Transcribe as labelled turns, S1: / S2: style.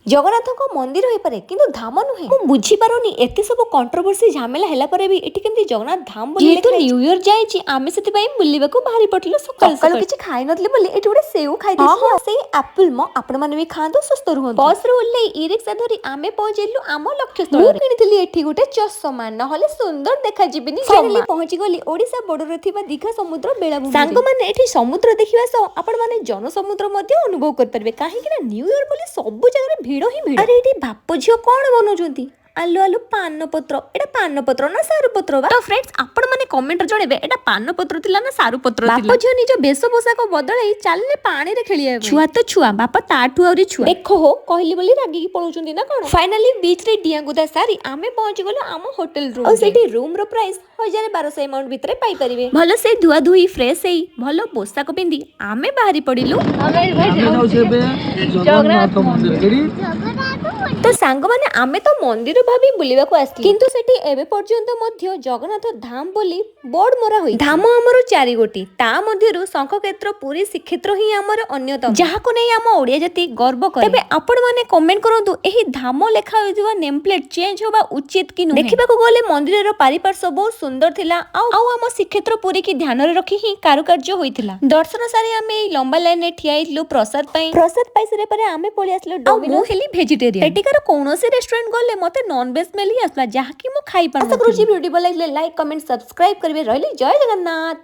S1: जगन्नाथ मंदिर हो पारे किंतु धाम नुहे मु बुझी पारुनी एते सब कंट्रोवर्सी झमेला हैला परे भी एठी केमती जगन्नाथ धाम बोली जेतु न्यू ईयर जाईची आमे सेति पई बुलिबा को बाहरी पटलो सकाल किछि खाइ नथले बोली एठी उडे सेउ खाइ दिस हां सेई एप्पल म आपण माने भी खांदो सुस्त रहन बस रे उल्ले ई रिक्शा धरी आमे पहुंचेलु आम लक्ष्य स्थल रे किनितली एठी गुटे चश्मा न हले सुंदर देखा जिबिनी फाइनली पहुंची गली ओडिसा बॉर्डर रे थिबा दीघा समुद्र बेलाभूमि सांग माने एठी समुद्र देखिबा सो आपण माने जन समुद्र मध्ये अनुभव कर परबे काहे कि ना न्यू ईयर बोली सब जगह भीड़ ही भीड़ अरे एठी बाप झियो कोन बनउजंती आलू आलू पान पत्र एटा पान पत्र ना सारू पत्र बा तो फ्रेंड्स आपण माने कमेंट जणेबे एटा पान पत्र थिला ना सारू पत्र थिला बाप झियो निज बेस पोशाक बदलाई चालले पानी रे खेलिया छुआ तो छुआ बाप ताठू आउरी छुआ देखो हो कहली बोली रागी की पळुचंती ना कोन फाइनली बीच रे डिया गुदा सारी आमे पहुंची गेलो आम होटल रूम और सेठी रूम रो प्राइस 1200 अमाउंट भितरे पाई परिबे भलो से धुआ धुई फ्रेश हेई भलो पोशाक पिंदी आमे बाहरी पडिलु जगन्नाथ मंदिर तो सांग माने आमे तो मंदिर भाबी बुलिबा को आस्ती किंतु सेठी एबे पर्यंत मध्य जगन्नाथ धाम बोली बोर्ड मरा होई धाम हमरो 4 गोटी ता मध्यरु शंख क्षेत्र पुरी श्रीक्षेत्र ही हमर अन्यतम जहा को नै हम ओडिया जाति गर्व करे तबे आपण माने कमेंट करंतु एही धाम लेखा होइदिवा नेम प्लेट चेंज होबा उचित कि नुहे देखिबा को गले मंदिर रो पारिपार्श्व बहुत सुंदर थिला आ हम श्रीक्षेत्र पुरी की ध्यान रे रखी ही कारुकार्य होइथिला दर्शन सारी आमे लंबा लाइन रे ठिया हिलु प्रसाद पाई सरे परे आमे पळि आसलो डोमिनो हेली वेजिटेरियन एटिकार कोनोसी रेस्टोरेंट गले मते नॉन वेज स्मेल ही आसला जहा कि मु खाइ पार वीडियो भल लाइक कमेंट सब्सक्राइब करबे रहली जय जगन्नाथ।